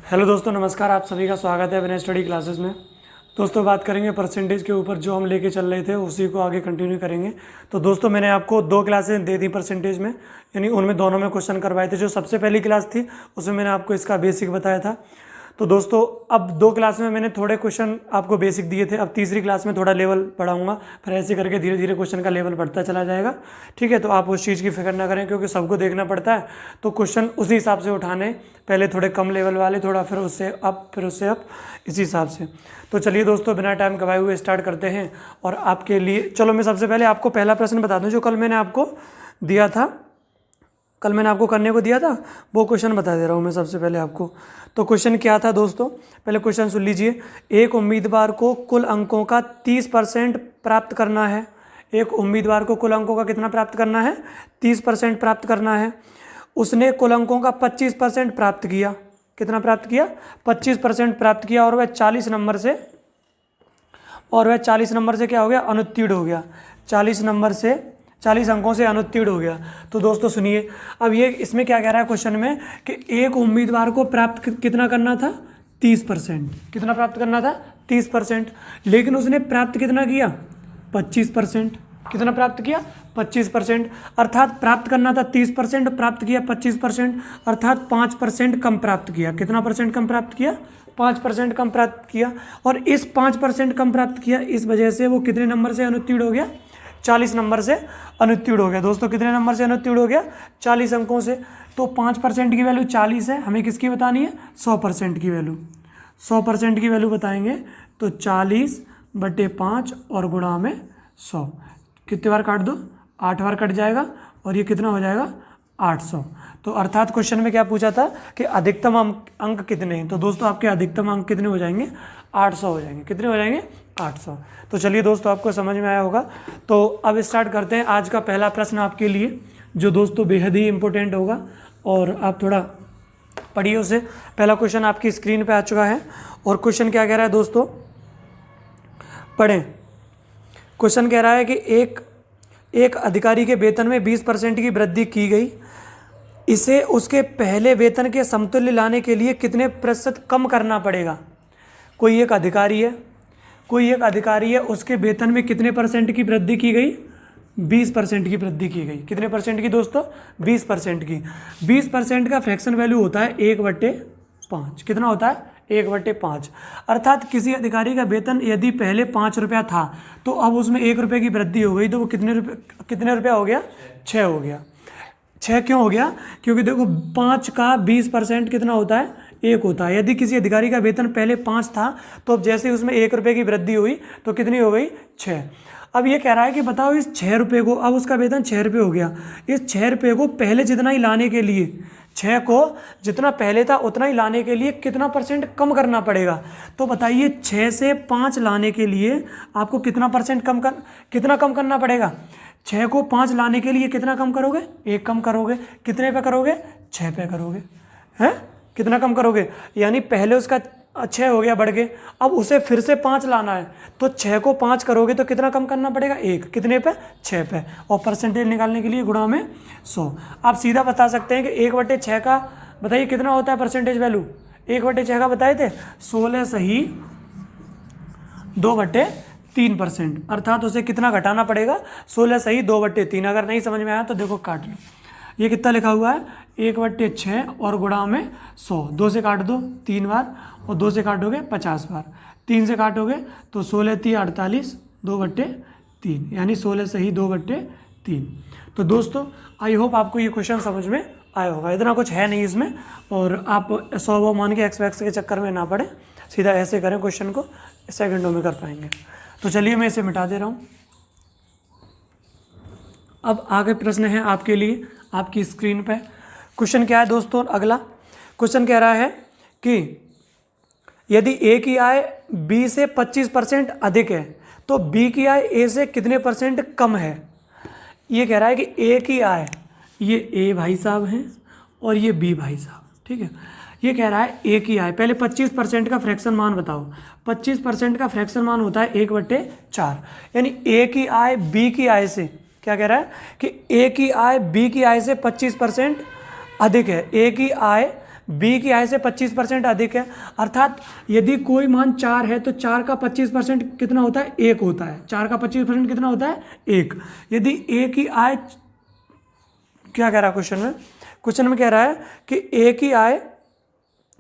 Hello दोस्तों, नमस्कार। आप सभी का स्वागत है अपने स्टडी क्लासेस में। दोस्तों बात करेंगे परसेंटेज के ऊपर, जो हम लेके चल रहे थे उसी को आगे कंटिन्यू करेंगे। तो दोस्तों मैंने आपको 2 क्लासें दे दी परसेंटेज में, यानी उनमें दोनों में क्वेश्चन करवाए थे। जो सबसे पहली क्लास थी उसमें मैंने आपको इसका बेसिक बताया था। तो दोस्तों अब 2 क्लास में मैंने थोड़े क्वेश्चन आपको बेसिक दिए थे। अब तीसरी क्लास में थोड़ा लेवल बढ़ाऊंगा, फिर ऐसे करके धीरे धीरे क्वेश्चन का लेवल बढ़ता चला जाएगा। ठीक है, तो आप उस चीज़ की फिक्र ना करें, क्योंकि सबको देखना पड़ता है। तो क्वेश्चन उसी हिसाब से उठाने, पहले थोड़े कम लेवल वाले, थोड़ा फिर उससे अप, फिर उससे अप, इसी हिसाब से। तो चलिए दोस्तों, बिना टाइम गवाए हुए स्टार्ट करते हैं। और आपके लिए चलो मैं सबसे पहले आपको पहला प्रश्न बता दूँ, जो कल मैंने आपको दिया था। कल मैंने आपको करने को दिया था, वो क्वेश्चन बता दे रहा हूँ मैं सबसे पहले आपको। तो क्वेश्चन क्या था दोस्तों, पहले क्वेश्चन सुन लीजिए। एक उम्मीदवार को कुल अंकों का 30% प्राप्त करना है। एक उम्मीदवार को कुल अंकों का कितना प्राप्त करना है? 30% प्राप्त करना है। उसने कुल अंकों का 25% प्राप्त किया। कितना प्राप्त किया? 25% प्राप्त किया। और वह 40 नंबर से क्या हो गया? अनुत्तीर्ण हो गया। 40 अंकों से अनुत्तीर्ण हो गया। तो दोस्तों सुनिए, अब ये इसमें क्या कह रहा है क्वेश्चन में कि एक उम्मीदवार को प्राप्त कितना करना था? 30%। कितना प्राप्त करना था? 30%। लेकिन उसने प्राप्त कितना किया? 25%। कितना प्राप्त किया? 25%। अर्थात प्राप्त करना था 30%, प्राप्त किया 25%, अर्थात 5% कम प्राप्त किया। कितना परसेंट कम प्राप्त किया? 5% कम प्राप्त किया। और इस 5% कम प्राप्त किया, इस वजह से वो कितने नंबर से अनुत्तीर्ण हो गया? 40 नंबर से अनुत्तीर्ण हो गया। दोस्तों कितने नंबर से अनुत्तीर्ण हो गया? 40 अंकों से। तो 5% की वैल्यू 40 है, हमें किसकी बतानी है? 100% की वैल्यू। 100% की वैल्यू बताएंगे तो 40/5 और गुणा में 100। कितने बार काट दो? 8 बार कट जाएगा। और ये कितना हो जाएगा? 800। तो अर्थात क्वेश्चन में क्या पूछा था कि अधिकतम अंक कितने हैं? तो दोस्तों आपके अधिकतम अंक कितने हो जाएंगे? 800 हो जाएंगे। कितने हो जाएंगे? 800। तो चलिए दोस्तों, आपको समझ में आया होगा। तो अब स्टार्ट करते हैं आज का पहला प्रश्न आपके लिए, जो दोस्तों बेहद ही इंपॉर्टेंट होगा, और आप थोड़ा पढ़िए उसे। पहला क्वेश्चन आपकी स्क्रीन पे आ चुका है। और क्वेश्चन क्या कह रहा है दोस्तों, पढ़ें। क्वेश्चन कह रहा है कि एक अधिकारी के वेतन में 20% की वृद्धि की गई। इसे उसके पहले वेतन के समतुल्य लाने के लिए कितने प्रतिशत कम करना पड़ेगा? कोई एक अधिकारी है, उसके वेतन में कितने परसेंट की वृद्धि की गई? 20% की वृद्धि की गई। कितने परसेंट की दोस्तों? 20% की। 20% का फ्रैक्शन वैल्यू होता है 1/5। कितना होता है? 1/5। अर्थात किसी अधिकारी का वेतन यदि पहले 5 रुपया था, तो अब उसमें 1 रुपये की वृद्धि हो गई, तो वो कितने रुपया हो गया? 6 हो गया। 6 क्यों हो गया? क्योंकि देखो 5 का 20% कितना होता है? 1 होता है। यदि किसी अधिकारी का वेतन पहले 5 था, तो अब जैसे उसमें 1 रुपये की वृद्धि हुई तो कितनी हो गई? 6। अब ये कह रहा है कि बताओ इस 6 रुपये को, अब उसका वेतन 6 रुपये हो गया, इस 6 रुपये को पहले जितना ही लाने के लिए, 6 को जितना पहले था उतना ही लाने के लिए कितना परसेंट कम करना पड़ेगा? तो बताइए 6 से 5 लाने के लिए आपको कितना परसेंट कितना कम करना पड़ेगा? 6 को 5 लाने के लिए कितना कम करोगे? 1 कम करोगे। कितने पे करोगे? 6 पे करोगे। हैं? कितना कम करोगे? यानी पहले उसका 6 हो गया बढ़ के, अब उसे फिर से 5 लाना है, तो 6 को 5 करोगे तो कितना कम करना पड़ेगा? 1। कितने पे? 6 पे। और परसेंटेज निकालने के लिए गुणा में 100। आप सीधा बता सकते हैं कि 1/6 का बताइए कितना होता है परसेंटेज वैल्यू? 1/6 का बताए थे 16 सही 2/3%। अर्थात उसे कितना घटाना पड़ेगा? 16 सही 2/3। अगर नहीं समझ में आया तो देखो काट लो। ये कितना लिखा हुआ है? 1/6 और गुणा में 100। 2 से काट दो 3 बार, और 2 से काटोगे 50 बार। 3 से काटोगे तो 16 3 48, 2/3, यानी 16 सही 2/3। तो दोस्तों आई होप आपको ये क्वेश्चन समझ में आया होगा। इतना कुछ है नहीं इसमें, और आप 100 मान के एक्स के चक्कर में ना पड़े, सीधा ऐसे करें, क्वेश्चन को सेकंडों में कर पाएंगे। तो चलिए मैं इसे मिटा दे रहा हूँ। अब आगे प्रश्न है आपके लिए आपकी स्क्रीन पे। क्वेश्चन क्या है दोस्तों? अगला क्वेश्चन कह रहा है कि यदि ए की आय बी से 25% अधिक है, तो बी की आय ए से कितने परसेंट कम है? ये कह रहा है कि ए की आय, ये ए भाई साहब हैं और ये बी भाई साहब, ठीक है। ये कह रहा है ए की आय, पहले 25% का फ्रैक्शन मान बताओ। 25% का फ्रैक्शन मान होता है 1/4, यानी ए की आय बी की आय से, क्या कह रहा है कि ए की आय बी की आय से 25% अधिक है। ए की आय बी की आय से 25% अधिक है, अर्थात यदि कोई मान 4 है तो 4 का 25% कितना होता है, 1 होता है। 4 का 25% कितना होता है, 1। यदि ए की आय, क्या कह रहा है क्वेश्चन में कह रहा है कि ए की आय,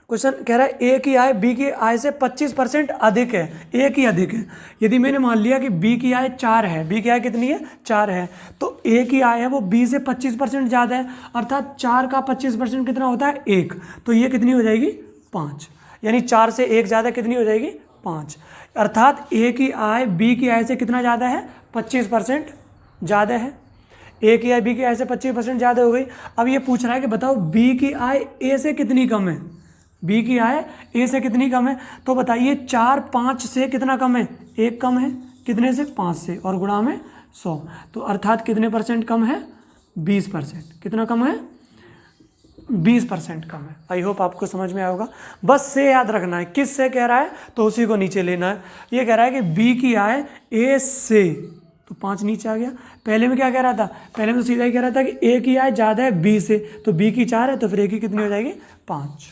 क्वेश्चन कह रहा है ए की आय बी की आय से 25% अधिक है, ए की अधिक है। यदि मैंने मान लिया कि बी की आय 4 है, बी की आय कितनी है, 4 है, तो ए की आय है वो बी से 25% ज़्यादा है, अर्थात 4 का 25% कितना होता है, 1। तो ये कितनी हो जाएगी, 5। यानी 4 से 1 ज़्यादा कितनी हो जाएगी, 5। अर्थात ए की आय बी की आय से कितना ज़्यादा है, 25% ज़्यादा है। ए की आय बी की आय से 25% ज़्यादा हो गई। अब ये पूछ रहा है कि बताओ बी की आय ए से कितनी कम है, बी की आय ए से कितनी कम है, तो बताइए 4 5 से कितना कम है, 1 कम है, कितने से, 5 से, और गुणा में 100, तो अर्थात कितने परसेंट कम है, 20%। कितना कम है, 20% कम है। आई होप आपको समझ में आया होगा। बस से याद रखना है, किस से कह रहा है तो उसी को नीचे लेना है। ये कह रहा है कि बी की आय ए से, तो 5 नीचे आ गया। पहले में क्या कह रहा था, पहले में तो सीधा ही कह रहा था कि ए की आय ज़्यादा है बी से, तो बी की 4 है तो फिर ए की कितनी हो जाएगी, 5।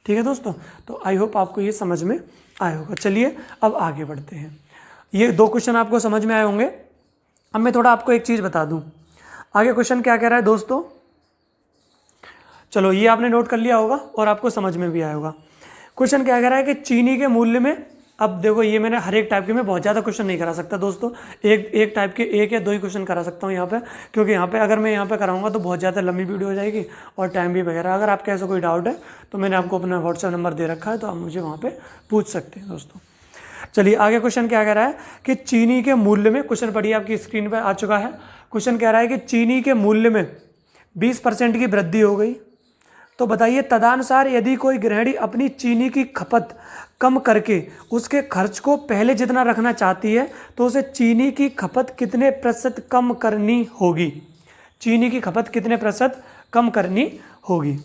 ठीक है दोस्तों, तो आई होप आपको ये समझ में आया होगा। चलिए अब आगे बढ़ते हैं। ये 2 क्वेश्चन आपको समझ में आए होंगे। अब मैं थोड़ा आपको एक चीज़ बता दूं, आगे क्वेश्चन क्या कह रहा है दोस्तों। चलो ये आपने नोट कर लिया होगा और आपको समझ में भी आया होगा। क्वेश्चन क्या कह रहा है कि चीनी के मूल्य में, अब देखो ये मैंने हर एक टाइप के में बहुत ज़्यादा क्वेश्चन नहीं करा सकता दोस्तों, एक टाइप के 1 या 2 ही क्वेश्चन करा सकता हूँ यहाँ पे, क्योंकि यहाँ पे अगर मैं यहाँ पे कराऊंगा तो बहुत ज़्यादा लंबी वीडियो हो जाएगी और टाइम भी वगैरह। अगर आपका ऐसा कोई डाउट है तो मैंने आपको अपना व्हाट्सएप नंबर दे रखा है, तो आप मुझे वहाँ पर पूछ सकते हैं दोस्तों। चलिए आगे क्वेश्चन क्या कह रहा है कि चीनी के मूल्य में, क्वेश्चन पढ़िए आपकी स्क्रीन पर आ चुका है। क्वेश्चन कह रहा है कि चीनी के मूल्य में 20% की वृद्धि हो गई, तो बताइए तदनुसार यदि कोई गृहिणी अपनी चीनी की खपत कम करके उसके खर्च को पहले जितना रखना चाहती है तो उसे चीनी की खपत कितने प्रतिशत कम करनी होगी, चीनी की खपत कितने प्रतिशत कम करनी होगी।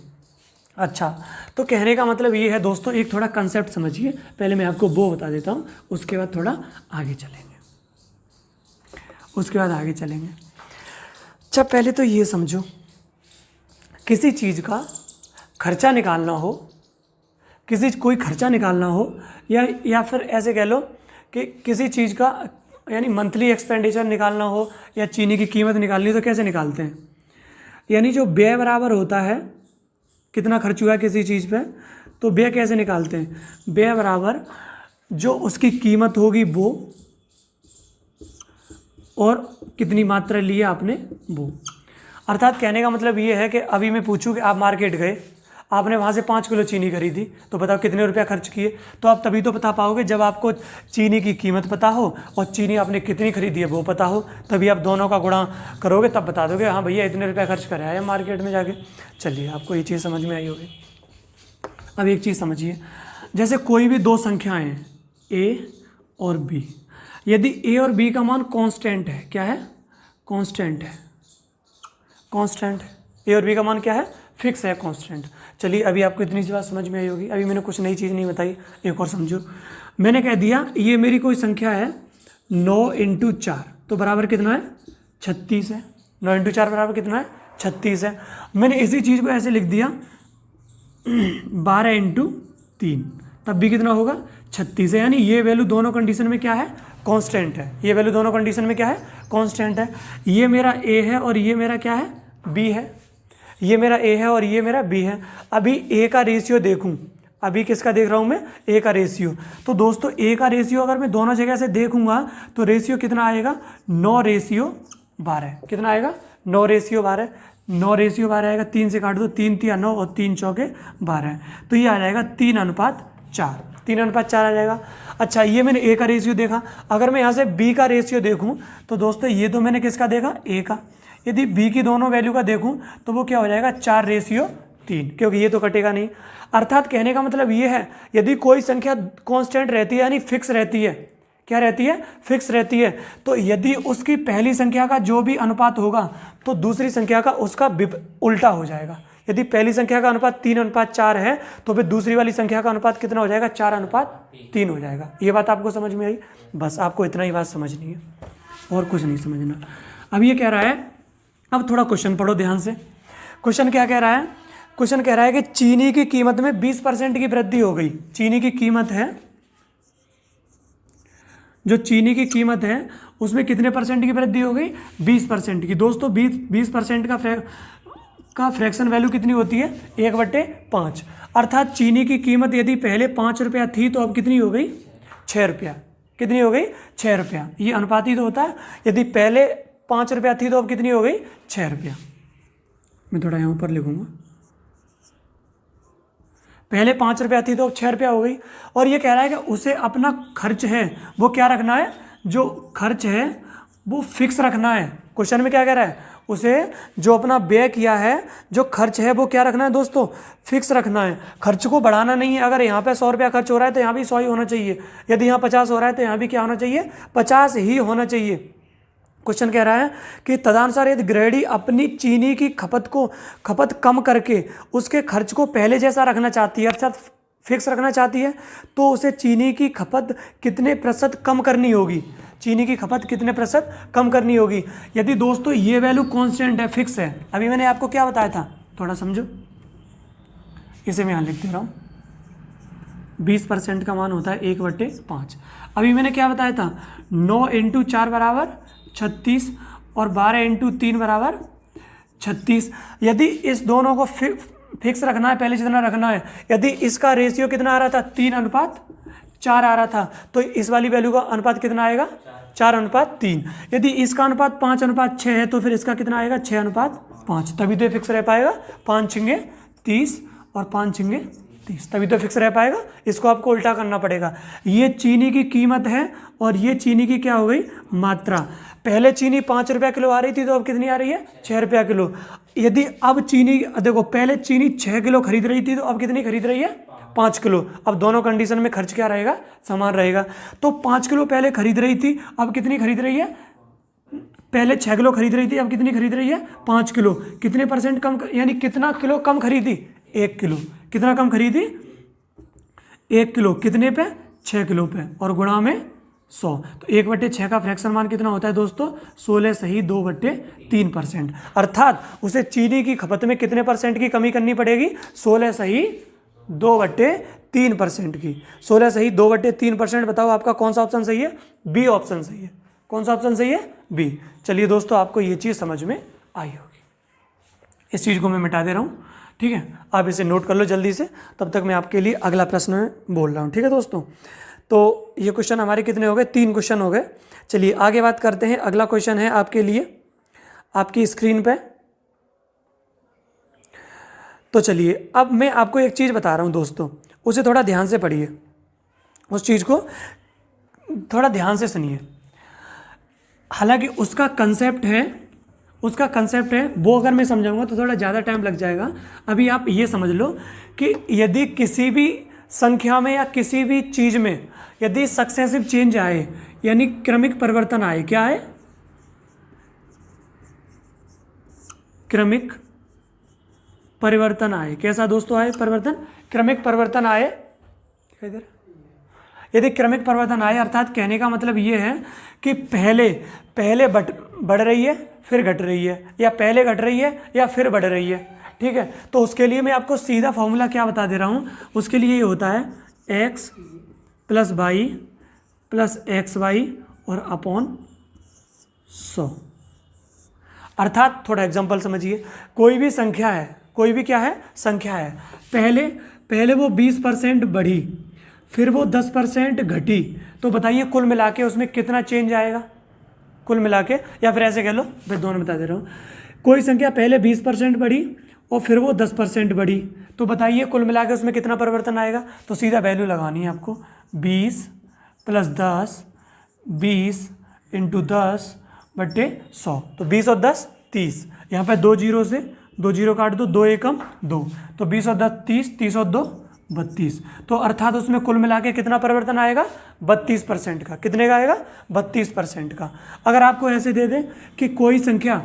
अच्छा, तो कहने का मतलब ये है दोस्तों, एक थोड़ा कंसेप्ट समझिए। पहले मैं आपको वो बता देता हूँ, उसके बाद थोड़ा आगे चलेंगे, अच्छा पहले तो ये समझो, किसी चीज़ का खर्चा निकालना हो, कोई खर्चा निकालना हो, या फिर ऐसे कह लो कि किसी चीज़ का यानी मंथली एक्सपेंडिचर निकालना हो या चीनी की कीमत निकालनी हो, तो कैसे निकालते हैं, यानी जो व्यय बराबर होता है कितना खर्च हुआ है किसी चीज़ पे, तो व्यय कैसे निकालते हैं, व्यय बराबर जो उसकी कीमत होगी वो, और कितनी मात्रा ली है आपने वो। अर्थात कहने का मतलब ये है कि अभी मैं पूछूं कि आप मार्केट गए, आपने वहाँ से 5 किलो चीनी खरीदी, तो बताओ कितने रुपया खर्च किए। तो आप तभी तो बता पाओगे जब आपको चीनी की कीमत पता हो और चीनी आपने कितनी खरीदी है वो पता हो, तभी आप दोनों का गुणा करोगे, तब बता दोगे हाँ भैया इतने रुपया खर्च कराया है मार्केट में जाके। चलिए आपको ये चीज़ समझ में आई होगी। अब एक चीज़ समझिए, जैसे कोई भी 2 संख्याएँ हैं ए और बी, यदि ए और बी का मान कॉन्स्टेंट है, क्या है, कॉन्स्टेंट है, ए और बी का मान क्या है, फिक्स है, कांस्टेंट। चलिए अभी आपको इतनी सी बात समझ में आई होगी। अभी मैंने कुछ नई चीज़ नहीं बताई, एक और समझो। मैंने कह दिया ये मेरी कोई संख्या है 9 × 4, तो बराबर कितना है, 36 है। 9 × 4 बराबर कितना है, 36 है। मैंने इसी चीज़ को ऐसे लिख दिया 12 × 3, तब भी कितना होगा, 36 है। यानी ये वैल्यू दोनों कंडीशन में क्या है, कांस्टेंट है। ये वैल्यू दोनों कंडीशन में क्या है, कांस्टेंट है। ये मेरा ए है और ये मेरा क्या है, बी है। ये मेरा ए है और ये मेरा बी है। अभी ए का रेशियो देखूं, अभी किसका देख रहा हूं मैं, ए का रेशियो। तो दोस्तों ए का रेशियो अगर मैं दोनों जगह से देखूंगा तो रेशियो कितना आएगा, 9:12। कितना आएगा, 9:12। 9:12 आएगा, 3 से काट दो, 3 × 9 और 3 × 4 = 12, तो ये आ जाएगा 3:4। 3:4 आ जाएगा। अच्छा ये मैंने ए का रेशियो देखा। अगर मैं यहाँ से बी का रेशियो देखूँ तो दोस्तों ये तो मैंने किसका देखा, ए का। यदि बी की दोनों वैल्यू का देखूं तो वो क्या हो जाएगा, 4:3, क्योंकि ये तो कटेगा नहीं। अर्थात कहने का मतलब ये है, यदि कोई संख्या कांस्टेंट रहती है यानी फिक्स रहती है, क्या रहती है, फिक्स रहती है, तो यदि उसकी पहली संख्या का जो भी अनुपात होगा तो दूसरी संख्या का उसका उल्टा हो जाएगा। यदि पहली संख्या का अनुपात 3:4 है तो फिर दूसरी वाली संख्या का अनुपात कितना हो जाएगा, 4:3 हो जाएगा। ये बात आपको समझ में आई, बस आपको इतना ही बात समझनी है और कुछ नहीं समझना। अब ये कह रहा है, अब थोड़ा क्वेश्चन पढ़ो ध्यान से। क्वेश्चन क्या कह रहा है क्वेश्चन कह रहा है कि चीनी की कीमत में 20% की वृद्धि हो गई। चीनी की कीमत है, जो चीनी की कीमत है उसमें कितने परसेंट की वृद्धि हो गई? 20% की। दोस्तों 20% का फ्रैक्शन वैल्यू कितनी होती है? 1/5। अर्थात चीनी की कीमत यदि पहले 5 रुपया थी तो अब कितनी हो गई? 6 रुपया। कितनी हो गई? 6 रुपया। ये अनुपाती तो होता है। यदि पहले 5 रुपया थी तो अब कितनी हो गई? 6 रुपया। मैं थोड़ा यहाँ ऊपर लिखूंगा। पहले 5 रुपया थी तो अब 6 रुपया हो गई। और ये कह रहा है कि उसे अपना खर्च है वो क्या रखना है? जो खर्च है वो फिक्स रखना है। क्वेश्चन में क्या कह रहा है? उसे जो अपना व्यय किया है, जो खर्च है वो क्या रखना है दोस्तों? फिक्स रखना है। खर्च को बढ़ाना नहीं है। अगर यहाँ पे 100 रुपया खर्च हो रहा है तो यहाँ भी 100 ही होना चाहिए। यदि यहाँ 50 हो रहा है तो यहाँ भी क्या होना चाहिए? 50 ही होना चाहिए। क्वेश्चन कह रहा है कि तदनुसार यदि गृहिणी अपनी चीनी की खपत कम करके उसके खर्च को पहले जैसा रखना चाहती है, अर्थात फिक्स रखना चाहती है, तो उसे चीनी की खपत कितने प्रतिशत कम करनी होगी? चीनी की खपत कितने प्रतिशत कम करनी होगी? यदि दोस्तों ये वैल्यू कांस्टेंट है, फिक्स है, अभी मैंने आपको क्या बताया था, थोड़ा समझो, इसे मैं यहाँ लिख दे रहा हूँ। 20% का मान होता है 1/5। अभी मैंने क्या बताया था? 9 × 4 बराबर 36 और 12 × 3 बराबर 36। यदि इस दोनों को फिक्स रखना है, पहले जितना रखना है, यदि इसका रेशियो कितना आ रहा था? 3:4 आ रहा था, तो इस वाली वैल्यू का अनुपात कितना आएगा? 4:3। यदि इसका अनुपात 5:6 है तो फिर इसका कितना आएगा? 6:5। तभी तो फिक्स रह पाएगा। 5 × 30 और 5 × 30, तभी तो फिक्स रह पाएगा। इसको आपको उल्टा करना पड़ेगा। ये चीनी की कीमत है और ये चीनी की क्या हो गई? मात्रा। पहले चीनी 5 रुपया किलो आ रही थी तो अब कितनी आ रही है? 6 रुपया किलो। यदि अब चीनी, देखो पहले चीनी 6 किलो खरीद रही थी तो अब कितनी खरीद रही है? 5 किलो। अब दोनों कंडीशन में खर्च क्या रहेगा? समान रहेगा। तो 5 किलो पहले खरीद रही थी, अब कितनी खरीद रही है? पहले 6 किलो खरीद रही थी, अब कितनी खरीद रही है? 5 किलो। कितने % कम, यानी कितना किलो कम खरीदी? 1 किलो। कितना कम खरीदी? 1 किलो। कितने पे? 6 किलो पे, और गुणा में 100। तो 1/6 का फ्रैक्शन मान कितना होता है दोस्तों? 16 सही 2/3%। अर्थात उसे चीनी की खपत में कितने % की कमी करनी पड़ेगी? 16 सही 2/3% की। 16 सही 2/3%। बताओ आपका कौन सा ऑप्शन सही है? बी ऑप्शन सही है। कौन सा ऑप्शन सही है? बी। चलिए दोस्तों, आपको ये चीज़ समझ में आई होगी। इस चीज़ को मैं मिटा दे रहा हूँ, ठीक है? आप इसे नोट कर लो जल्दी से, तब तक मैं आपके लिए अगला प्रश्न बोल रहा हूँ, ठीक है दोस्तों? तो ये क्वेश्चन हमारे कितने हो गए? 3 क्वेश्चन हो गए। चलिए आगे बात करते हैं। अगला क्वेश्चन है आपके लिए आपकी स्क्रीन पे। तो चलिए अब मैं आपको एक चीज़ बता रहा हूँ दोस्तों, उसे थोड़ा ध्यान से पढ़िए, उस चीज़ को थोड़ा ध्यान से सुनिए। हालांकि उसका कंसेप्ट है वो अगर मैं समझाऊंगा तो थोड़ा ज़्यादा टाइम लग जाएगा। अभी आप ये समझ लो कि यदि किसी भी संख्या में या किसी भी चीज़ में यदि सक्सेसिव चेंज आए, यानी क्रमिक परिवर्तन आए, क्या है? क्रमिक परिवर्तन आए। कैसा दोस्तों आए? परिवर्तन, क्रमिक परिवर्तन आए। दिखाई दे रहा? यदि क्रमिक परिवर्तन आए, अर्थात कहने का मतलब ये है कि पहले बढ़ रही है फिर घट रही है, या पहले घट रही है या फिर बढ़ रही है, ठीक है? तो उसके लिए मैं आपको सीधा फॉर्मूला क्या बता दे रहा हूँ। उसके लिए ये होता है x + y + xy और अपॉन 100। अर्थात थोड़ा एग्जांपल समझिए। कोई भी संख्या है, कोई भी क्या है? संख्या है। पहले वो 20% बढ़ी, फिर वो 10% घटी, तो बताइए कुल मिला के उसमें कितना चेंज आएगा? कुल मिला के, या फिर ऐसे कह लो, फिर दोनों बता दे रहा हूँ। कोई संख्या पहले 20% बढ़ी और फिर वो 10% बढ़ी, तो बताइए कुल मिला के उसमें कितना परिवर्तन आएगा? तो सीधा वैल्यू लगानी है आपको। 20 + 10, 20 × 10/100। तो 20 और 10 30। यहाँ पे 2 जीरो से 2 जीरो काट दो, 2 एकम 2, तो 20 और 10 30, 30 और 2 32। तो अर्थात उसमें कुल मिला के कितना परिवर्तन आएगा? 32% का। कितने का आएगा? 32% का। अगर आपको ऐसे दे दें कि कोई संख्या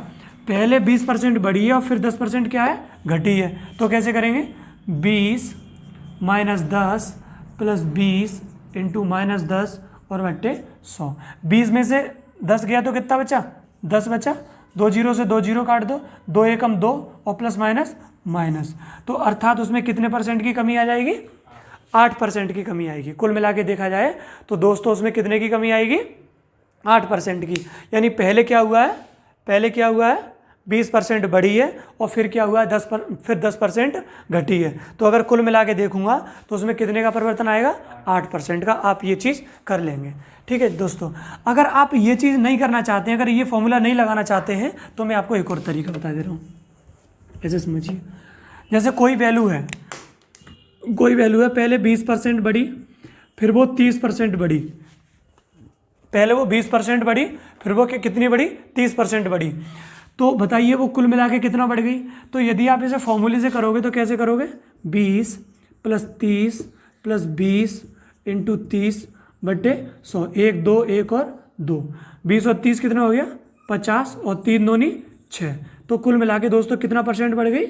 पहले 20% बढ़ी है और फिर 10% क्या है? घटी है, तो कैसे करेंगे? 20 - 10 + 20 × -10 और बट्टे 100। 20 में से 10 गया तो कितना बचा? 10 बचा। 2 जीरो से 2 जीरो काट दो, 2 एकम 2 और +- माइनस, तो अर्थात उसमें कितने परसेंट की कमी आ जाएगी? 8% की कमी आएगी। कुल मिला के देखा जाए तो दोस्तों उसमें कितने की कमी आएगी? 8% की। यानी पहले क्या हुआ है? 20% बढ़ी है और फिर क्या हुआ है? 10% घटी है। तो अगर कुल मिला के देखूंगा तो उसमें कितने का परिवर्तन आएगा? 8% का। आप ये चीज़ कर लेंगे, ठीक है दोस्तों। अगर आप ये चीज़ नहीं करना चाहते हैं, अगर ये फॉर्मूला नहीं लगाना चाहते हैं, तो मैं आपको एक और तरीका बता दे रहा हूँ, ऐसे समझिए। जैसे कोई वैल्यू है, पहले 20% बढ़ी, फिर वो 30% बढ़ी। पहले वो 20% बढ़ी, फिर वो कितनी बढ़ी? 30% बढ़ी। तो बताइए वो कुल मिला के कितना बढ़ गई? तो यदि आप इसे फॉर्मूले से करोगे तो कैसे करोगे? 20 + 30 + 20 × 30/100। 1 2 1 और 2, 20 और 30 कितना हो गया? 50 और 3 दूनी 6। तो कुल मिला के दोस्तों कितना परसेंट बढ़ गई?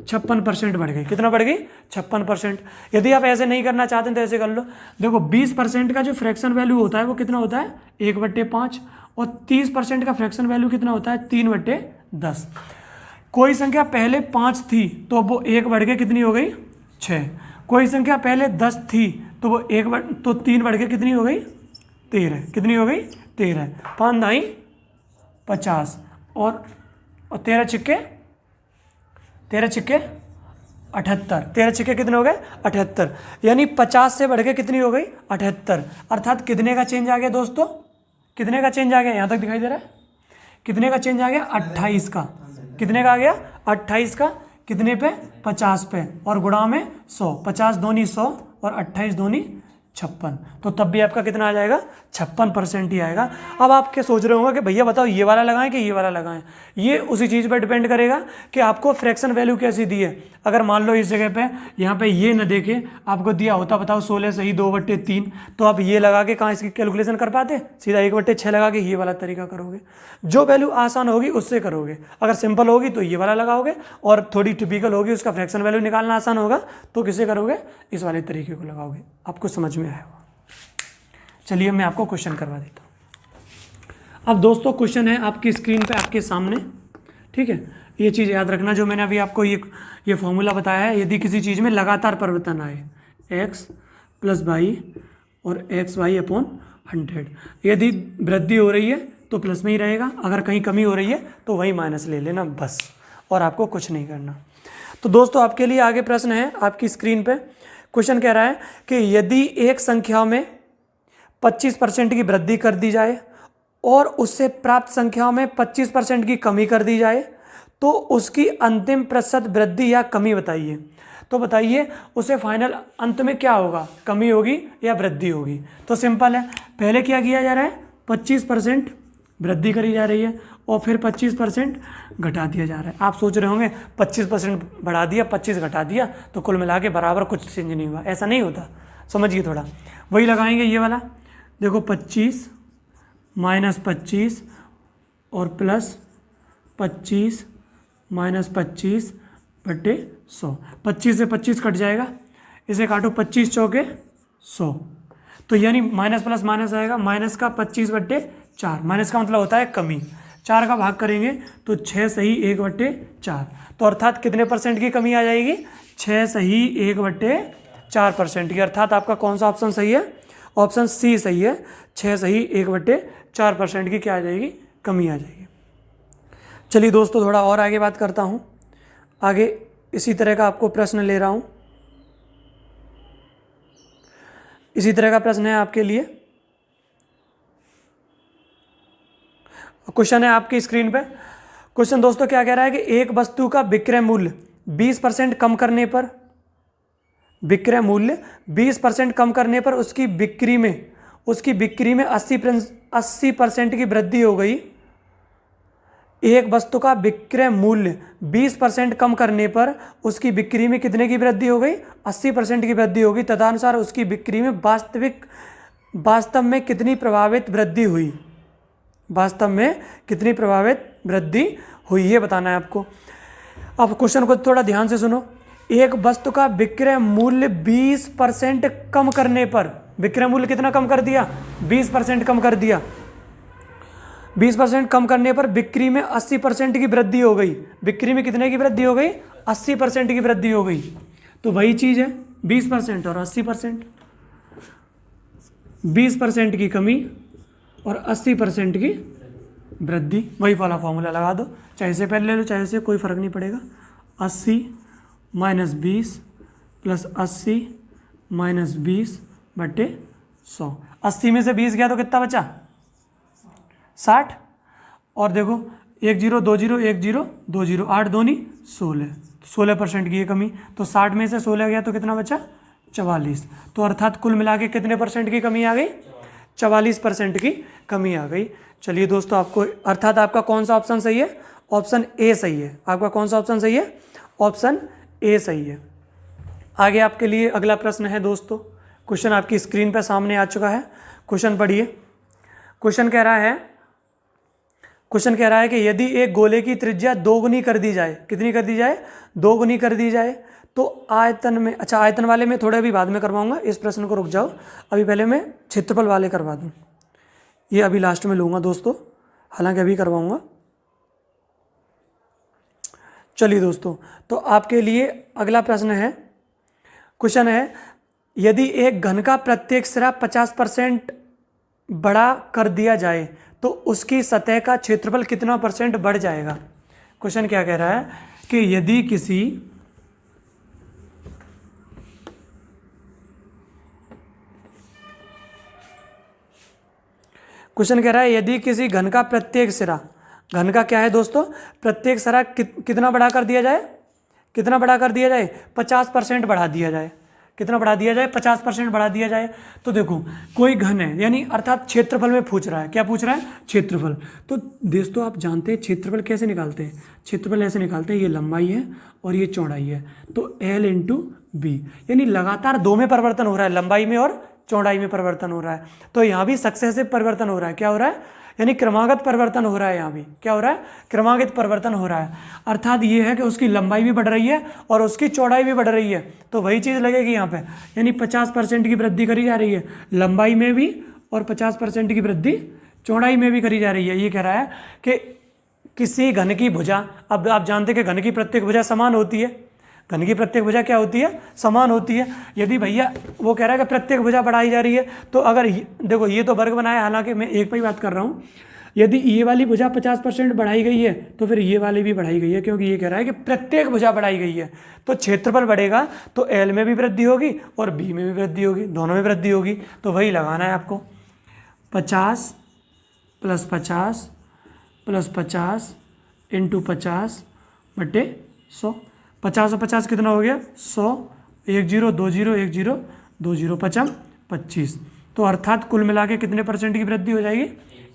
56% बढ़ गई। कितना बढ़ गई? 56%। यदि आप ऐसे नहीं करना चाहते तो ऐसे कर लो। देखो 20% का जो फ्रैक्शन वैल्यू होता है वो कितना होता है? 1/5। और 30% का फ्रैक्शन वैल्यू कितना होता है? 3/10। कोई संख्या पहले 5 थी तो वो 1 बढ़ के कितनी हो गई? 6। कोई संख्या पहले 10 थी तो वो 3 बढ़ के कितनी हो गई? 13। कितनी हो गई? 13। 5 दाई 50 और 13 छिक्के 78। 13 छिक्के कितने हो गए? 78। यानी 50 से बढ़ के कितनी हो गई? 78। अर्थात कितने का चेंज आ गया दोस्तों? कितने का चेंज आ गया? यहाँ तक दिखाई दे रहा है? कितने का चेंज आ गया? 28 का। कितने का आ गया? 28 का। कितने पे? 50 पे। और गुणा में 100। 50 दूनी 100 और 28 दूनी 56। तो तब भी आपका कितना आ जाएगा? 56% ही आएगा। अब आप क्या सोच रहे होंगे कि भैया बताओ ये वाला लगाएं कि ये वाला लगाएं? ये उसी चीज़ पर डिपेंड करेगा कि आपको फ्रैक्शन वैल्यू कैसी दी है। अगर मान लो इस जगह पे यहाँ पे ये न देके आपको दिया होता, बताओ 16 सही 2/3, तो आप ये लगा के कहाँ इसकी कैलकुलेशन कर पाते? सीधा 1/6 लगा के ये वाला तरीका करोगे। जो वैल्यू आसान होगी उससे करोगे। अगर सिंपल होगी तो ये वाला लगाओगे, और थोड़ी टिपिकल होगी, उसका फ्रैक्शन वैल्यू निकालना आसान होगा तो किसे करोगे? इस वाले तरीके को लगाओगे। आपको समझ में आया? चलिए मैं आपको क्वेश्चन करवा देता हूँ। अब दोस्तों क्वेश्चन है आपकी स्क्रीन पे आपके सामने, ठीक है। ये चीज़ याद रखना जो मैंने अभी आपको ये फॉर्मूला बताया है। यदि किसी चीज़ में लगातार परिवर्तन आए, x + y और xy/100, यदि वृद्धि हो रही है तो प्लस में ही रहेगा, अगर कहीं कमी हो रही है तो वही माइनस ले लेना बस, और आपको कुछ नहीं करना। तो दोस्तों आपके लिए आगे प्रश्न है आपकी स्क्रीन पे। क्वेश्चन कह रहा है कि यदि एक संख्या में 25% की वृद्धि कर दी जाए और उससे प्राप्त संख्याओं में 25% की कमी कर दी जाए तो उसकी अंतिम प्रतिशत वृद्धि या कमी बताइए। तो बताइए उसे फाइनल अंत में क्या होगा? कमी होगी या वृद्धि होगी? तो सिंपल है, पहले क्या किया जा रहा है? 25% वृद्धि करी जा रही है और फिर 25% घटा दिया जा रहा है। आप सोच रहे होंगे 25% बढ़ा दिया, 25 घटा दिया तो कुल मिला के बराबर कुछ चेंज नहीं हुआ। ऐसा नहीं होता, समझिए थोड़ा। वही लगाएंगे ये वाला, देखो 25 - 25 और प्लस 25 - 25/100। 25 से 25 कट जाएगा, इसे काटो 25 चौके 100, तो यानी माइनस प्लस माइनस आएगा, माइनस का 25/4। माइनस का मतलब होता है कमी। 4 का भाग करेंगे तो 6 सही 1/4। तो अर्थात कितने परसेंट की कमी आ जाएगी? 6 सही 1/4% की। अर्थात आपका कौन सा ऑप्शन सही है? ऑप्शन सी सही है। 6 सही 1/4% की क्या आ जाएगी? कमी आ जाएगी। चलिए दोस्तों थोड़ा और आगे बात करता हूँ। आगे इसी तरह का आपको प्रश्न ले रहा हूँ। इसी तरह का प्रश्न है आपके लिए। क्वेश्चन है आपकी स्क्रीन पे। क्वेश्चन दोस्तों क्या कह रहा है कि एक वस्तु का विक्रय मूल्य 20% कम करने पर, विक्रय मूल्य 20% कम करने पर उसकी बिक्री में 80% की वृद्धि हो गई। एक वस्तु का विक्रय मूल्य 20% कम करने पर उसकी बिक्री में कितने की वृद्धि हो गई? 80% की वृद्धि होगी। तदनुसार उसकी बिक्री में वास्तव में कितनी प्रभावित वृद्धि हुई? वास्तव में कितनी प्रभावित वृद्धि हुई ये बताना है आपको। अब क्वेश्चन को थोड़ा ध्यान से सुनो। एक वस्तु का विक्रय मूल्य 20% कम करने पर, विक्रय मूल्य कितना कम कर दिया? 20% कम कर दिया। 20% कम करने पर बिक्री में 80% की वृद्धि हो गई। बिक्री में कितने की वृद्धि हो गई? 80% की वृद्धि हो गई, तो वही चीज़ है 20% और 80%, 20% की कमी और 80% की वृद्धि, वही वाला फॉर्मूला लगा दो, चाहे से पहले ले लो चाहे से, कोई फ़र्क नहीं पड़ेगा। 80 माइनस 20 प्लस 80 माइनस 20 बटे 100। 80 में से 20 गया तो कितना बचा? 60। और देखो 1 0 2 0 1 0 2 0, 8 दूनी 16, 16% की ये कमी। तो 60 में से 16 गया तो कितना बचा? 44। तो अर्थात कुल मिला के कितने परसेंट की कमी आ गई? 44% की कमी आ गई। चलिए दोस्तों, आपको अर्थात आपका कौन सा ऑप्शन सही है? ऑप्शन ए सही है। आपका कौन सा ऑप्शन सही है? ऑप्शन ए सही है। आगे आपके लिए अगला प्रश्न है दोस्तों, क्वेश्चन आपकी स्क्रीन पर सामने आ चुका है। क्वेश्चन पढ़िए। क्वेश्चन कह रहा है कि यदि एक गोले की त्रिज्या 2 गुनी कर दी जाए, कितनी कर दी जाए? 2 गुनी कर दी जाए, तो आयतन में, अच्छा आयतन वाले में थोड़े अभी बाद में करवाऊंगा, इस प्रश्न को रुक जाओ, अभी पहले मैं क्षेत्रफल वाले करवा दूं, ये अभी लास्ट में लूँगा दोस्तों, हालांकि अभी करवाऊंगा। चलिए दोस्तों, तो आपके लिए अगला प्रश्न है, क्वेश्चन है, यदि एक घन का प्रत्येक सिरा 50% बड़ा कर दिया जाए तो उसकी सतह का क्षेत्रफल कितना % बढ़ जाएगा? क्वेश्चन क्या कह रहा है कि यदि किसी क्वेश्चन कह रहा है यदि किसी घन का प्रत्येक सिरा, घन का क्या है दोस्तों? प्रत्येक सिरा कितना बड़ा कर दिया जाए? कितना बड़ा कर दिया जाए? 50% बढ़ा दिया जाए। कितना बढ़ा दिया जाए? 50% बढ़ा दिया जाए। तो देखो कोई घन है, यानी अर्थात क्षेत्रफल में पूछ रहा है। क्या पूछ रहा है? क्षेत्रफल। तो दोस्तों आप जानते हैं क्षेत्रफल कैसे निकालते हैं? क्षेत्रफल ऐसे निकालते हैं, ये लंबाई है और ये चौड़ाई है, तो L इंटू बी, यानी लगातार 2 में परिवर्तन हो रहा है, लंबाई में और चौड़ाई में परिवर्तन हो रहा है। तो यहाँ भी सक्सेसिव परिवर्तन हो रहा है। क्या हो रहा है? यानी क्रमागत परिवर्तन हो रहा है। यहाँ भी क्या हो रहा है? क्रमागत परिवर्तन हो रहा है। अर्थात ये है कि उसकी लंबाई भी बढ़ रही है और उसकी चौड़ाई भी बढ़ रही है, तो वही चीज़ लगेगी यहाँ पे, यानी 50% की वृद्धि करी जा रही है लंबाई में भी और 50% की वृद्धि चौड़ाई में भी करी जा रही है। ये कह रहा है कि किसी घन की भुजा, अब आप जानते हैं कि घन की प्रत्येक भुजा समान होती है। घन की प्रत्येक भुजा क्या होती है? समान होती है। यदि भैया वो कह रहा है कि प्रत्येक भुजा बढ़ाई जा रही है, तो अगर देखो ये तो वर्ग बनाया, हालांकि मैं एक पे ही बात कर रहा हूँ, यदि ये वाली भुजा 50% बढ़ाई गई है तो फिर ये वाली भी बढ़ाई गई है, क्योंकि ये कह रहा है कि प्रत्येक भुजा बढ़ाई गई है, तो क्षेत्रफल बढ़ेगा तो एल में भी वृद्धि होगी और बी में भी वृद्धि होगी, दोनों में वृद्धि होगी। तो वही लगाना है आपको, 50 + 50 + 50 × 50 बटे 100। 50 और 50 कितना हो गया? 100, 1 0 2 0 1 0 2 0 5 25। तो अर्थात कुल मिला के कितने % की वृद्धि हो जाएगी?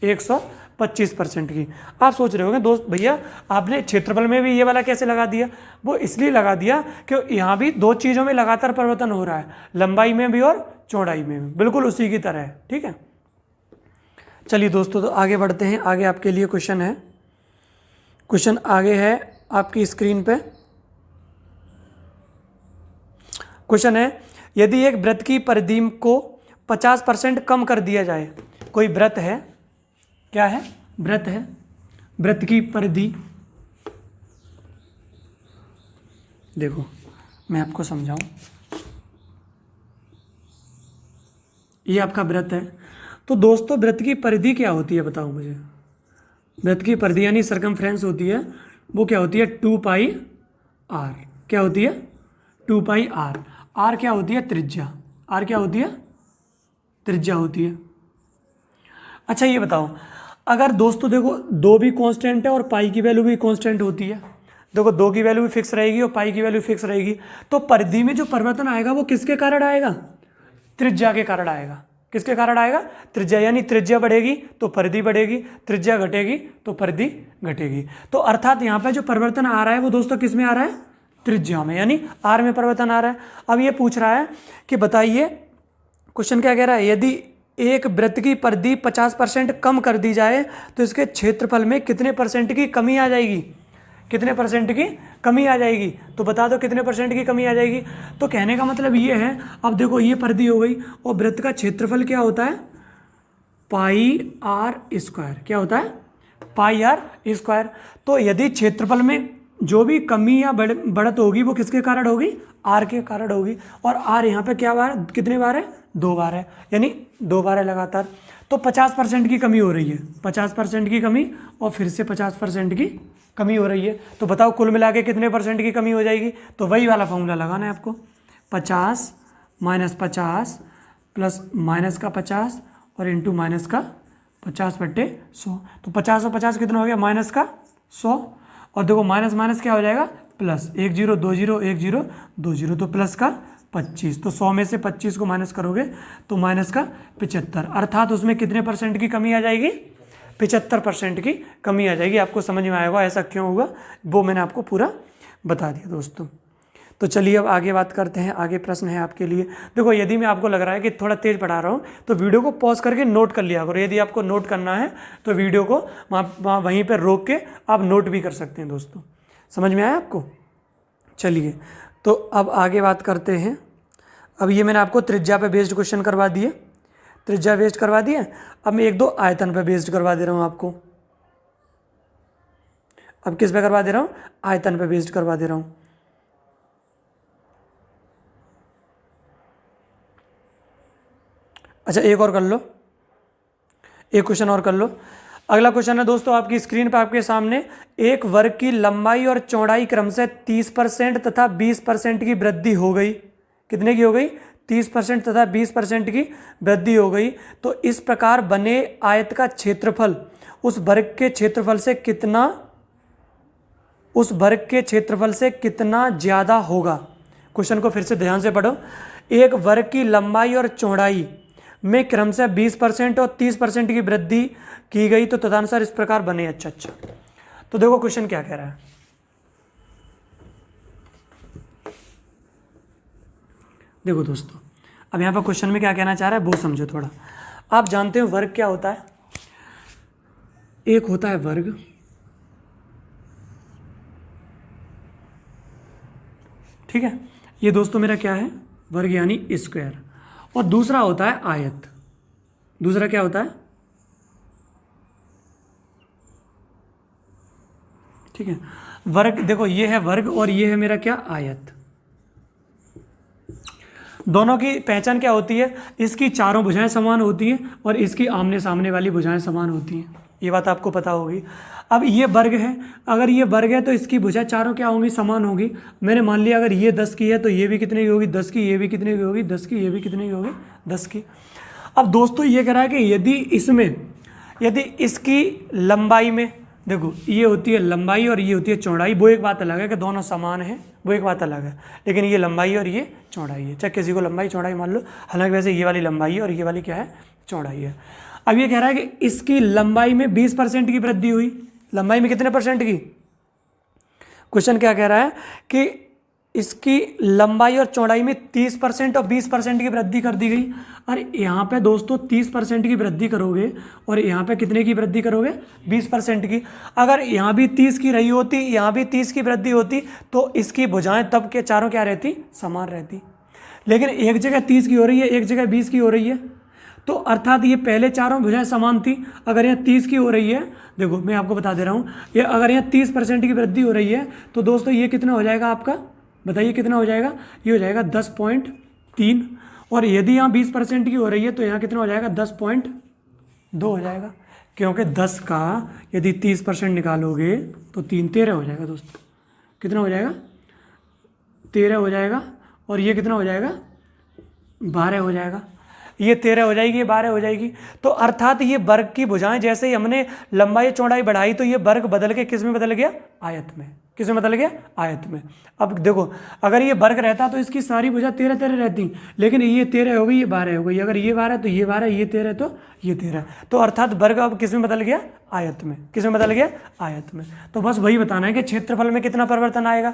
125% की। आप सोच रहे होंगे दोस्त भैया आपने क्षेत्रफल में भी ये वाला कैसे लगा दिया? वो इसलिए लगा दिया कि यहाँ भी 2 चीज़ों में लगातार परिवर्तन हो रहा है, लंबाई में भी और चौड़ाई में भी, बिल्कुल उसी की तरह है। ठीक है, चलिए दोस्तों, तो आगे बढ़ते हैं। आगे आपके लिए क्वेश्चन है, क्वेश्चन आगे है आपकी स्क्रीन पे। क्वेश्चन है, यदि एक वृत्त की परिधि को 50% कम कर दिया जाए, कोई वृत्त है, क्या है? वृत्त है, वृत्त की परिधि, देखो मैं आपको समझाऊं, ये आपका वृत्त है। तो दोस्तों वृत्त की परिधि क्या होती है बताओ मुझे? वृत्त की परिधि यानी सर्कमफ्रेंस होती है, वो क्या होती है? 2πr। क्या होती है? 2πr। r क्या होती है? त्रिज्या। r क्या होती है? त्रिज्या होती है। अच्छा ये बताओ, अगर दोस्तों देखो 2 भी कांस्टेंट है और पाई की वैल्यू भी कांस्टेंट होती है, देखो 2 की वैल्यू भी फिक्स रहेगी और पाई की वैल्यू फिक्स रहेगी, तो परिधि में जो परिवर्तन आएगा वो किसके कारण आएगा? त्रिज्या के कारण आएगा। किसके कारण आएगा? त्रिज्या, यानी त्रिज्या बढ़ेगी तो परिधि बढ़ेगी, त्रिज्या घटेगी तो परिधि घटेगी। तो अर्थात यहाँ पे जो परिवर्तन आ रहा है वो दोस्तों किस में आ रहा है? त्रिज्या में, यानी आर में परिवर्तन आ रहा है। अब ये पूछ रहा है कि बताइए, क्वेश्चन क्या कह रहा है, यदि एक वृत्त की परिधि 50% कम कर दी जाए तो इसके क्षेत्रफल में कितने % की कमी आ जाएगी? कितने % की कमी आ जाएगी? तो बता दो कितने % की कमी आ जाएगी। तो कहने का मतलब ये है, अब देखो ये परिधि हो गई और वृत्त का क्षेत्रफल क्या होता है? πr²। क्या होता है? πr²। तो यदि क्षेत्रफल में जो भी कमी या बढ़त होगी वो किसके कारण होगी, आर के कारण होगी। और आर यहाँ पे क्या बार, कितने बार है, 2 बार है, यानी 2 बार है लगातार। तो 50% की कमी हो रही है, 50% की कमी और फिर से 50% की कमी हो रही है। तो बताओ कुल मिला के कितने परसेंट की कमी हो जाएगी। तो वही वाला फॉर्मूला लगाना है आपको, 50 - 50 प्लस माइनस का 50 और इंटू माइनस का 50/100। तो 50 और 50 कितना हो गया, माइनस का 100। और देखो माइनस माइनस क्या हो जाएगा, प्लस, 1 0 2 0 1 0 2 0, तो प्लस का 25। तो 100 में से 25 को माइनस करोगे तो माइनस का 75, अर्थात उसमें कितने परसेंट की कमी आ जाएगी, 75% की कमी आ जाएगी। आपको समझ में आएगा ऐसा क्यों होगा, वो मैंने आपको पूरा बता दिया दोस्तों। तो चलिए अब आगे बात करते हैं, आगे प्रश्न है आपके लिए। देखो यदि मैं आपको लग रहा है कि थोड़ा तेज पढ़ा रहा हूँ तो वीडियो को पॉज करके नोट कर लिया करो। यदि आपको नोट करना है तो वीडियो को वहीं पर रोक के आप नोट भी कर सकते हैं दोस्तों। समझ में आया आपको। चलिए तो अब आगे बात करते हैं। अब ये मैंने आपको त्रिज्या पे बेस्ड क्वेश्चन करवा दिए, त्रिज्या बेस्ड करवा दिए। अब मैं 1-2 आयतन पे बेस्ड करवा दे रहा हूँ आपको। अब किस पे करवा दे रहा हूँ, आयतन पे बेस्ड करवा दे रहा हूँ। अच्छा एक और कर लो, एक क्वेश्चन और कर लो। अगला क्वेश्चन है दोस्तों आपकी स्क्रीन पर आपके सामने, एक वर्ग की लंबाई और चौड़ाई क्रम से 30% तथा 20% की वृद्धि हो गई। कितने की हो गई, 30% तथा 20% की वृद्धि हो गई। तो इस प्रकार बने आयत का क्षेत्रफल उस वर्ग के क्षेत्रफल से कितना ज्यादा होगा। क्वेश्चन को फिर से ध्यान से पढ़ो। एक वर्ग की लंबाई और चौड़ाई में क्रम से 20% और 30% की वृद्धि की गई तो तदनुसार इस प्रकार बने। अच्छा, तो देखो क्वेश्चन क्या कह रहा है। देखो दोस्तों अब यहाँ पर क्वेश्चन में क्या कहना चाह रहा है वो समझो थोड़ा। आप जानते हो वर्ग क्या होता है, एक होता है वर्ग, ठीक है, ये दोस्तों मेरा क्या है, वर्ग यानी स्क्वायर। और दूसरा होता है आयत। दूसरा क्या होता है, ठीक है, वर्ग। देखो ये है वर्ग और ये है मेरा क्या, आयत। दोनों की पहचान क्या होती है, इसकी चारों भुजाएं समान होती हैं और इसकी आमने सामने वाली भुजाएं समान होती हैं। ये बात आपको पता होगी। अब ये वर्ग है, अगर ये वर्ग है तो इसकी भुजा चारों क्या होंगी, समान होगी। मैंने मान लिया अगर ये 10 की है तो ये भी कितने की होगी, 10 की, ये भी कितने की होगी, 10 की, ये भी कितने की होगी, 10 की। अब दोस्तों ये कह रहा है कि यदि इसकी लंबाई में, देखो ये होती है लंबाई और ये होती है चौड़ाई, वो एक बात अलग है कि दोनों समान है, वो एक बात अलग है, लेकिन ये लंबाई और ये चौड़ाई है। चाहे किसी को लंबाई चौड़ाई मान लो, हालांकि वैसे ये वाली लंबाई है और ये वाली क्या है, चौड़ाई है। अब ये कह रहा है कि इसकी लंबाई में 20% की वृद्धि हुई। लंबाई में कितने परसेंट की, क्वेश्चन क्या कह रहा है कि इसकी लंबाई और चौड़ाई में 30% और 20% की वृद्धि कर दी गई। अरे यहाँ पे दोस्तों 30% की वृद्धि करोगे और यहाँ पे कितने की वृद्धि करोगे, 20% की। अगर यहाँ भी 30 की रही होती, यहाँ भी 30 की वृद्धि होती तो इसकी भुजाएं तब के चारों क्या रहती, समान रहती। लेकिन एक जगह 30 की हो रही है, एक जगह 20 की हो रही है, तो अर्थात ये पहले चारों भुजाएं समान थी। अगर यहाँ 30 की हो रही है, देखो मैं आपको बता दे रहा हूँ, ये अगर यहाँ 30% की वृद्धि हो रही है तो दोस्तों ये कितना हो जाएगा आपका, बताइए कितना हो जाएगा, ये हो जाएगा 10.3। और यदि यहाँ 20% की हो रही है तो यहाँ कितना हो जाएगा, 10.2 हो जाएगा। क्योंकि 10 का यदि 30% निकालोगे तो 13 हो जाएगा दोस्तों। कितना हो जाएगा, 13 हो जाएगा। और ये कितना हो जाएगा, 12 हो जाएगा। ये 13 हो जाएगी, ये 12 हो जाएगी। तो अर्थात ये वर्ग की भुजाएं, जैसे ही हमने लंबाई चौड़ाई बढ़ाई तो ये वर्ग बदल के किस में बदल गया, आयत में। किस में बदल गया, आयत में। अब देखो अगर ये वर्ग रहता तो इसकी सारी भुजा 13 रहती, लेकिन ये 13 हो गई, ये 12 हो गई। अगर ये 12 तो ये 12, ये 13 तो ये 13। तो अर्थात वर्ग अब किस में बदल गया, आयत में। किस में बदल गया, आयत में। तो बस वही बताना है कि क्षेत्रफल में कितना परिवर्तन आएगा।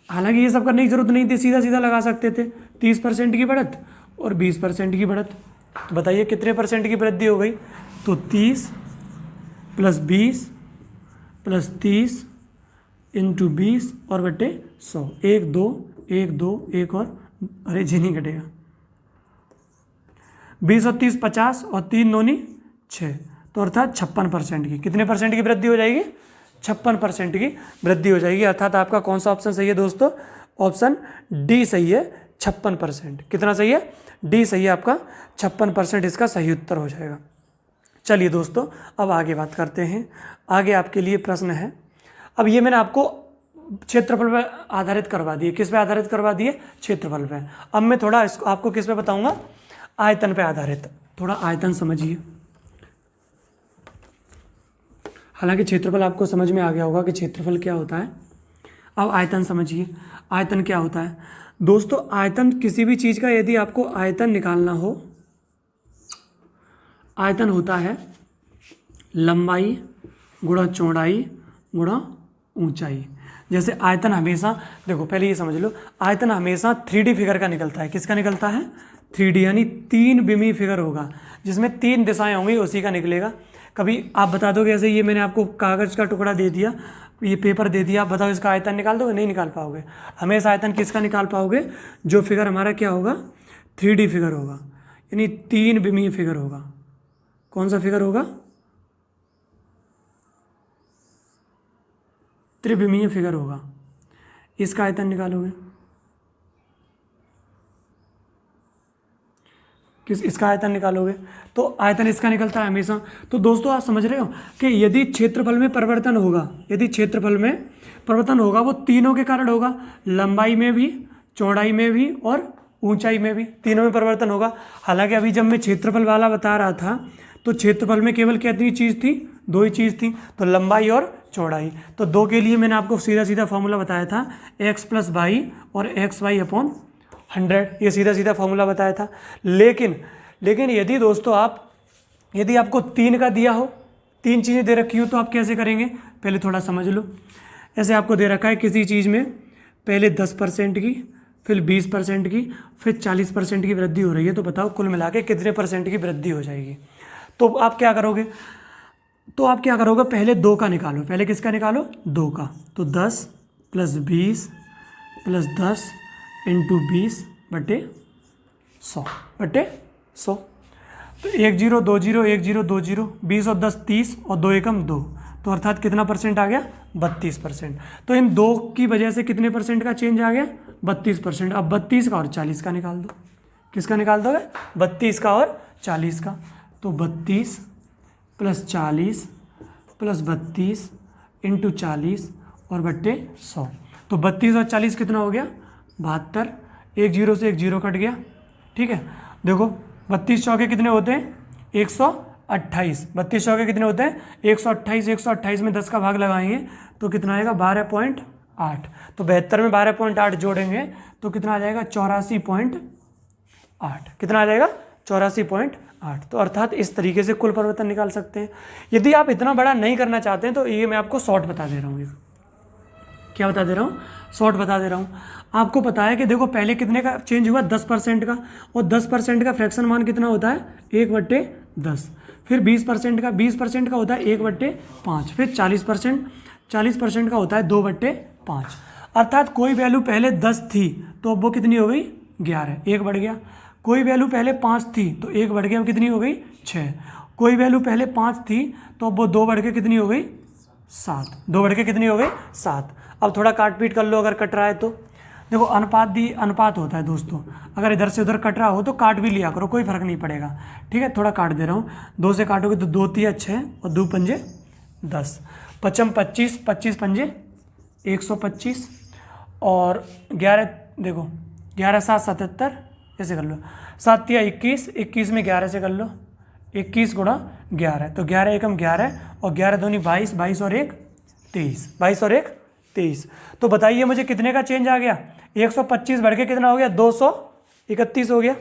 हालांकि ये सब करने की जरूरत नहीं थी, सीधा सीधा लगा सकते थे। 30% की बढ़त और 20% की बढ़त, तो बताइए कितने परसेंट की वृद्धि हो गई। तो 30 + 20 + 30 × 20 और बटे 100, 1 2 1 2 1 और, अरे जी नहीं घटेगा, 20 और 30 50 और 3 9 6, तो अर्थात 56% की, कितने परसेंट की वृद्धि हो जाएगी, 56% की वृद्धि हो जाएगी। अर्थात आपका कौन सा ऑप्शन सही है दोस्तों? ऑप्शन डी सही है, 56%। कितना सही है? डी सही है आपका, 56% इसका सही उत्तर हो जाएगा। चलिए दोस्तों, अब आगे बात करते हैं। आगे आपके लिए प्रश्न है। अब ये मैंने आपको क्षेत्रफल पर आधारित करवा दिए। किस पे आधारित करवा दिए? क्षेत्रफल पे। अब मैं थोड़ा इसको आपको किस पे बताऊंगा? आयतन पे आधारित। थोड़ा आयतन समझिए। हालांकि क्षेत्रफल आपको समझ में आ गया होगा कि क्षेत्रफल क्या होता है। अब आयतन समझिए। आयतन क्या होता है दोस्तों? आयतन किसी भी चीज़ का यदि आपको आयतन निकालना हो, आयतन होता है लंबाई गुणा चौड़ाई गुणा ऊंचाई। जैसे आयतन हमेशा, देखो पहले ये समझ लो, आयतन हमेशा 3D फिगर का निकलता है। किसका निकलता है? 3D, यानी 3 विमीय फिगर होगा जिसमें 3 दिशाएं होंगी, उसी का निकलेगा। कभी आप बता दोगे, ऐसे ये मैंने आपको कागज़ का टुकड़ा दे दिया, ये पेपर दे दिया, आप बताओ इसका आयतन निकाल दोगे? नहीं निकाल पाओगे। हमेशा आयतन किसका निकाल पाओगे? जो फिगर हमारा क्या होगा? 3D फिगर होगा, यानी 3 विमीय फिगर होगा। कौन सा फिगर होगा? त्रिविमीय फिगर होगा। इसका आयतन निकालोगे। इसका आयतन निकालोगे तो आयतन इसका निकलता है हमेशा। तो दोस्तों आप समझ रहे हो कि यदि क्षेत्रफल में परिवर्तन होगा, यदि क्षेत्रफल में परिवर्तन होगा, वो तीनों के कारण होगा, लंबाई में भी, चौड़ाई में भी और ऊंचाई में भी, तीनों में परिवर्तन होगा। हालांकि अभी जब मैं क्षेत्रफल वाला बता रहा था तो क्षेत्रफल में केवल कितनी चीज़ थी? 2 ही चीज़ थी, तो लंबाई और चौड़ाई। तो 2 के लिए मैंने आपको सीधा सीधा फॉर्मूला बताया था, x + y और xy/100, ये सीधा सीधा फॉर्मूला बताया था। लेकिन यदि दोस्तों यदि आपको 3 का दिया हो, 3 चीज़ें दे रखी हो, तो आप कैसे करेंगे? पहले थोड़ा समझ लो। ऐसे आपको दे रखा है किसी चीज़ में पहले 10% की, फिर 20% की, फिर 40% की वृद्धि हो रही है, तो बताओ कुल मिला के कितने % की वृद्धि हो जाएगी? तो आप क्या करोगे? पहले 2 का निकालो। पहले किसका निकालो? 2 का। तो 10 + 20 + 10 × 20 / 100 तो 1 0 2 0 1 0 2 0, 20 और 10 30 और 2 एकम 2, तो अर्थात कितना % आ गया? 32%। तो इन 2 की वजह से कितने % का चेंज आ गया? 32%। अब 32 का और 40 का निकाल दो। किसका निकाल दोगे? 32 का और 40 का। तो 32 + 40 + 32 × 40 और बट्टे 100। तो 32 और 40 कितना हो गया? 72। 1 0 से 1 0 कट गया। ठीक है, देखो 32 चौके कितने होते हैं? 128। 32 चौके कितने होते हैं? 128। 128 में 10 का भाग लगाएंगे तो कितना आएगा? 12.8। तो 72 में 12.8 जोड़ेंगे तो कितना आ जाएगा? 84.8। कितना आ जाएगा? 84.8। तो अर्थात इस तरीके से कुल परिवर्तन निकाल सकते हैं। यदि आप इतना बड़ा नहीं करना चाहते हैं तो ये मैं आपको शॉर्ट बता दे रहा हूँ। क्या बता दे रहा हूँ? शॉर्ट बता दे रहा हूँ। आपको पता है कि देखो पहले कितने का चेंज हुआ? 10% का, और 10% का फ्रैक्शन मान कितना होता है? 1/10। फिर 20% का होता है 1/5। फिर 40% का होता है 2/5। अर्थात कोई वैल्यू पहले 10 थी तो अब वो कितनी हो गई? 11, 1 बढ़ गया। कोई वैल्यू पहले 5 थी तो 1 बढ़ गया, कितनी हो गई? 6। कोई वैल्यू पहले 5 थी तो अब वो 2 बढ़ के कितनी हो गई? 7। 2 बढ़ के कितनी हो गई? 7। अब थोड़ा काट पीट कर लो अगर कट रहा है तो। देखो अनुपात होता है दोस्तों, अगर इधर से उधर कट रहा हो तो काट भी लिया करो, कोई फर्क नहीं पड़ेगा। ठीक है, थोड़ा काट दे रहा हूँ। 2 से काटोगे तो 2 × 3 = 6 और 2 × 5 = 10। 5 × 25, 25 × 5 = 125 और 11, देखो 11 × 7 = 77, ऐसे कर लो। 7 × 21, 21 में 11 से कर लो, 21 × 11, तो 11 एकम 11 और 11 दूनी 22, 22 और 1 23, 22 और 1 23। तो बताइए मुझे कितने का चेंज आ गया? 125 बढ़ के कितना हो गया? 231 हो गया।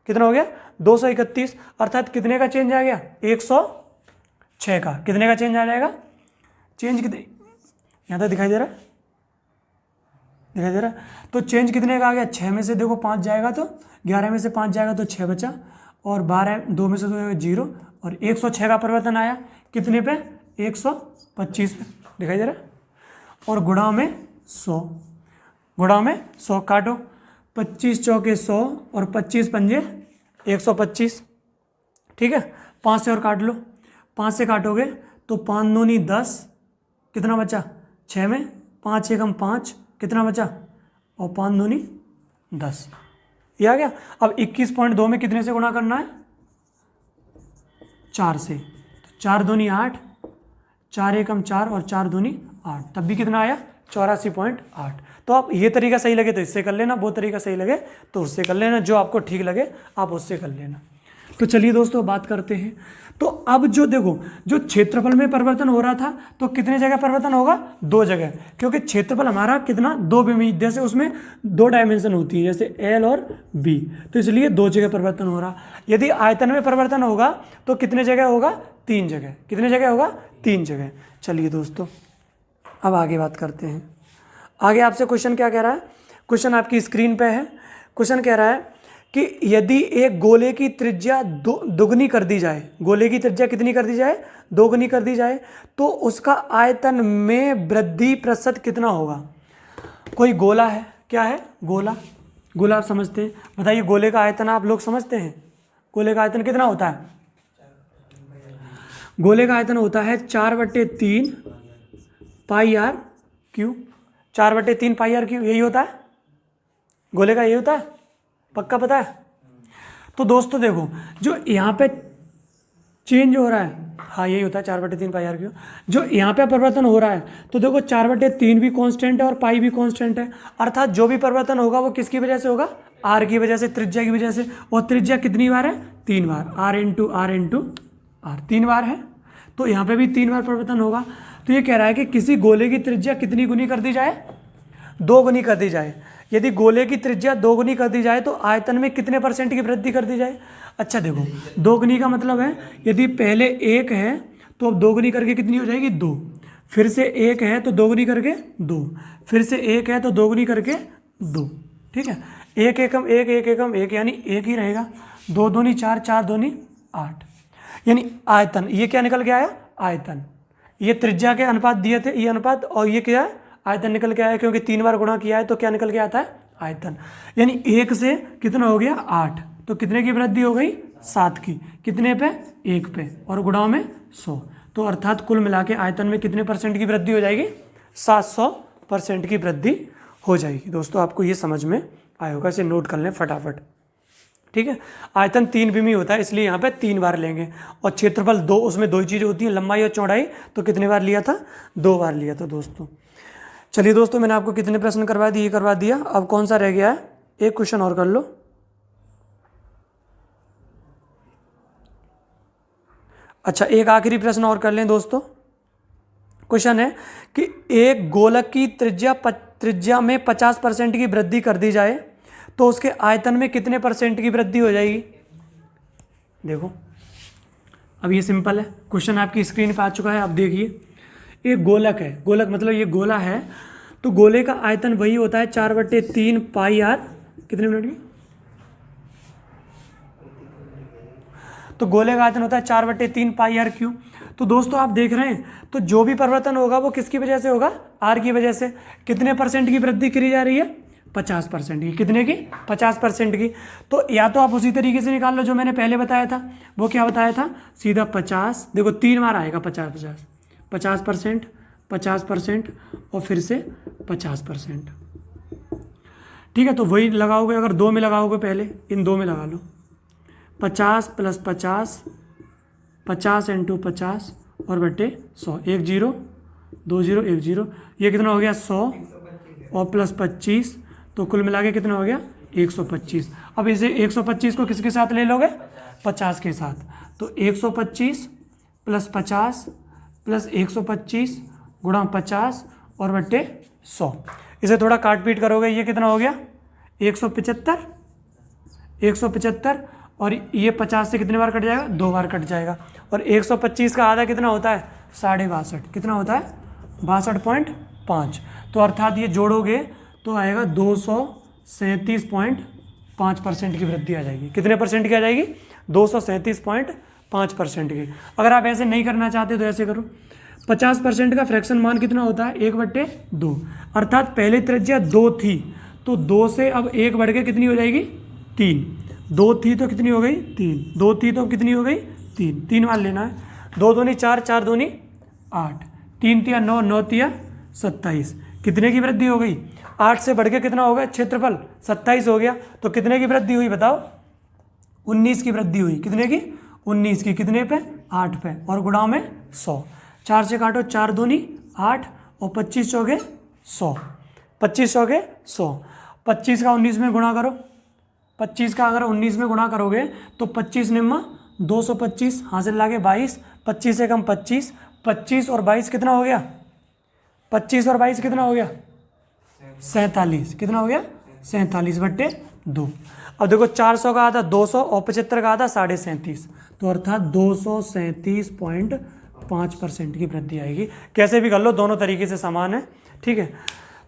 कितना हो गया? 231। अर्थात कितने का चेंज आ गया? 106 का। कितने का चेंज आ जाएगा? चेंज कितने, यहाँ तक दिखाई दे रहा है? दिखाई दे रहा है? तो चेंज कितने का आ गया? 6 में से देखो 5 जाएगा तो 11 में से 5 जाएगा तो 6 बचा, और 12, 2 में से 2 0, और 106 का परिवर्तन आया कितने पे? 125 पे। दिखाई दे रहा है? और गुणा में 100, गुणा में 100 काटो। 25 चौके 100 और 25 पंजे 125। ठीक है, 5 से और काट लो। 5 से काटोगे तो 5 दूनी 10 कितना बचा, 6 में 5 एकम 5, कितना बचा, और 5 दूनी 10, ये आ गया। अब 21.2 में कितने से गुणा करना है, 4 से, तो 4 दूनी 8, 4 एकम 4 और 4 दूनी 8, तब भी कितना आया, 84.8। तो आप ये तरीका सही लगे तो इससे कर लेना, वो तरीका सही लगे तो उससे कर लेना, जो आपको ठीक लगे आप उससे कर लेना। तो चलिए दोस्तों बात करते हैं। तो अब जो देखो, जो क्षेत्रफल में परिवर्तन हो रहा था तो कितने जगह परिवर्तन होगा, 2 जगह, क्योंकि क्षेत्रफल हमारा कितना, 2 विमी, जैसे उसमें 2 डायमेंशन होती है, जैसे एल और बी, तो इसलिए 2 जगह परिवर्तन हो रहा। यदि आयतन में परिवर्तन होगा तो कितने जगह होगा, 3 जगह, कितने जगह होगा, 3 जगह। चलिए दोस्तों अब आगे बात करते हैं। आगे आपसे क्वेश्चन क्या कह रहा है, क्वेश्चन आपकी स्क्रीन पे है। क्वेश्चन कह रहा है कि यदि एक गोले की त्रिज्या दोगुनी कर दी जाए, गोले की त्रिज्या कितनी कर दी जाए, दोगुनी कर दी जाए, तो उसका आयतन में वृद्धि प्रतिशत कितना होगा। कोई गोला है, क्या है, गोला, गोला आप समझते हैं, बताइए गोले का आयतन आप लोग समझते हैं, गोले का आयतन कितना होता है, गोले का आयतन होता है 4/3 pi R cube, 4/3 pi R cube, यही होता है गोले का, यही होता है, पक्का पता है। तो दोस्तों देखो, जो यहाँ पे चेंज हो रहा है, हाँ यही होता है 4/3 पाई आर क्यू, जो यहाँ पे परिवर्तन हो रहा है, तो देखो 4/3 भी कांस्टेंट है और पाई भी कांस्टेंट है, अर्थात जो भी परिवर्तन होगा वो किसकी वजह से होगा, आर की वजह से, त्रिज्या की वजह से। और त्रिज्या कितनी बार है, 3 बार, आर इंटू आर 3 बार है, तो यहाँ पे भी 3 बार परिवर्तन होगा। तो ये कह रहा है कि किसी गोले की त्रिज्या कितनी गुनी कर दी जाए, 2 गुनी कर दी जाए। यदि गोले की त्रिज्या 2 गुनी कर दी जाए तो आयतन में कितने % की वृद्धि कर दी जाए। अच्छा देखो, 2 गुनी का मतलब है यदि पहले 1 है तो अब 2 गुनी करके कितनी हो जाएगी, 2, फिर से 1 है तो 2 गुनी करके 2, फिर से 1 है तो 2 गुनी करके 2, ठीक है, 1 एकम 1, 1 एकम 1, यानी 1 ही रहेगा, 2 दूनी 4, 4 दूनी 8, यानी आयतन, ये क्या निकल के आया, आयतन, ये त्रिज्या के अनुपात दिए थे, ये अनुपात, और ये क्या है, आयतन निकल के आया, क्योंकि 3 बार गुणा किया है तो क्या निकल के आता है, आयतन। यानी 1 से कितना हो गया, 8, तो कितने की वृद्धि हो गई, 7 की, कितने पे, 1 पे, और गुणा में 100, तो अर्थात कुल मिला के आयतन में कितने % की वृद्धि हो जाएगी, 700% की वृद्धि हो जाएगी। दोस्तों आपको ये समझ में आया होगा, इसे नोट कर लें फटाफट, ठीक है। आयतन 3 विमी होता है, इसलिए यहाँ पे 3 बार लेंगे, और क्षेत्रफल 2, उसमें 2 ही चीज़ें होती हैं, लंबाई और चौड़ाई, तो कितने बार लिया था, 2 बार लिया था दोस्तों। चलिए दोस्तों, मैंने आपको कितने प्रश्न करवा दिए, करवा दिया, अब कौन सा रह गया है, एक क्वेश्चन और कर लो। अच्छा, एक आखिरी प्रश्न और कर लें दोस्तों। क्वेश्चन है कि एक गोलक की त्रिज्या में 50% की वृद्धि कर दी जाए तो उसके आयतन में कितने % की वृद्धि हो जाएगी। देखो अब ये सिंपल है, क्वेश्चन आपकी स्क्रीन पर आ चुका है, आप देखिए, एक गोलक है, गोलक मतलब ये गोला है, तो गोले का आयतन वही होता है 4/3 पाई आर, कितने मिनट की, तो गोले का आयतन होता है 4/3 पाई आर क्यू। तो दोस्तों आप देख रहे हैं, तो जो भी परिवर्तन होगा वो किसकी वजह से होगा, आर की वजह से। कितने % की वृद्धि करी जा रही है, 50% की, कितने की, 50% की। तो या तो आप उसी तरीके से निकाल लो जो मैंने पहले बताया था, वो क्या बताया था, सीधा 50, देखो 3 बार आएगा 50%, 50%, 50% और फिर से 50%, ठीक है। तो वही लगाओगे, अगर 2 में लगाओगे, पहले इन 2 में लगा लो, 50 + 50, 50 × 50 और बटे 100, 1 0 2 0 1 0, ये कितना हो गया 100 और प्लस 25, तो कुल मिला के कितना हो गया 125। अब इसे 125 को किसके साथ ले लोगे, 50 के साथ, तो 125 + 50 + 125 गुणा 50 और बट्टे 100। इसे थोड़ा काट पीट करोगे, ये कितना हो गया 175, 175, और ये 50 से कितने बार कट जाएगा, 2 बार कट जाएगा। और 125 का आधा कितना होता है, 62.5, कितना होता है 62.5। तो अर्थात ये जोड़ोगे तो आएगा 237.5% की वृद्धि आ जाएगी। कितने % की आ जाएगी, 237.5% की। अगर आप ऐसे नहीं करना चाहते तो ऐसे करो, 50% का फ्रैक्शन मान कितना होता है 1/2, अर्थात पहले त्रिज्या 2 थी, तो 2 से अब 1 बढ़ के कितनी हो जाएगी 3, 2 थी तो कितनी हो गई 3, 2 थी तो कितनी हो गई 3, 3 बार लेना है, 2 दूनी 4, 4 दूनी 8, 3 तिया 9, 9 तिया 27, कितने की वृद्धि हो गई? 8 से बढ़ के कितना हो गया क्षेत्रफल? 27 हो गया। तो कितने की वृद्धि हुई बताओ? 19 की वृद्धि हुई। कितने की? 19 की। कितने पे? 8 पे, और गुणा में 100। 4 से काटो, 4 दूनी 8 और 25 चौके 100, 25 चौके 100। 25 का 19 में गुणा करो, 25 का अगर 19 में गुणा करोगे तो 25 निम्मा 225, हासिल लागे 22, 25 से कम 25, 25 और 22 कितना हो गया? 25 और 22 कितना हो गया? 47। कितना हो गया? 47/2। अब देखो 400 का आधा 200 और 75 का आधा 37.5, तो अर्थात 237.5% की वृद्धि आएगी। कैसे भी कर लो, दोनों तरीके से समान है। ठीक है,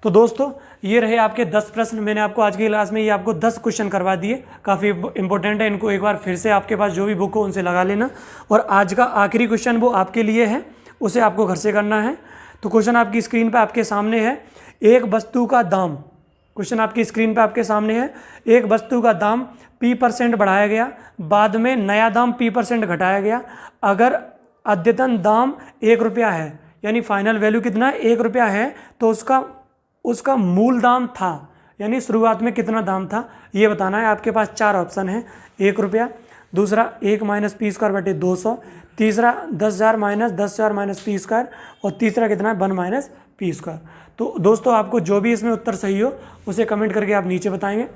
तो दोस्तों ये रहे आपके 10 प्रश्न। मैंने आपको आज की क्लास में ये आपको 10 क्वेश्चन करवा दिए, काफ़ी इंपॉर्टेंट है। इनको एक बार फिर से आपके पास जो भी बुक हो उनसे लगा लेना। और आज का आखिरी क्वेश्चन वो आपके लिए है, उसे आपको घर से करना है। तो क्वेश्चन आपकी स्क्रीन पर आपके सामने है। एक वस्तु का दाम, क्वेश्चन आपकी स्क्रीन पर आपके सामने है। एक वस्तु का दाम P% बढ़ाया गया, बाद में नया दाम P% घटाया गया। अगर अद्यतन दाम 1 रुपया है, यानी फाइनल वैल्यू कितना है? 1 रुपया है, तो उसका मूल दाम था, यानी शुरुआत में कितना दाम था, ये बताना है। आपके पास 4 ऑप्शन है। 1 रुपया, दूसरा 1 - P²/200, तीसरा 10,000 - 10,000 - P², और तीसरा कितना है? 1 - P²। तो दोस्तों आपको जो भी इसमें उत्तर सही हो उसे कमेंट करके आप नीचे बताएंगे,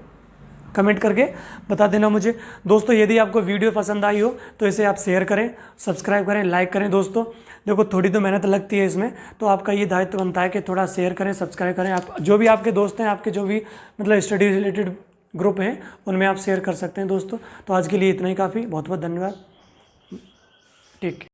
कमेंट करके बता देना मुझे। दोस्तों यदि आपको वीडियो पसंद आई हो तो इसे आप शेयर करें, सब्सक्राइब करें, लाइक करें। दोस्तों देखो थोड़ी तो मेहनत लगती है इसमें, तो आपका ये दायित्व बनता है कि थोड़ा शेयर करें, सब्सक्राइब करें। आप जो भी आपके दोस्त हैं, आपके जो भी मतलब स्टडी रिलेटेड ग्रुप हैं, उनमें आप शेयर कर सकते हैं दोस्तों। तो आज के लिए इतना ही काफ़ी। बहुत बहुत धन्यवाद। ठीक है।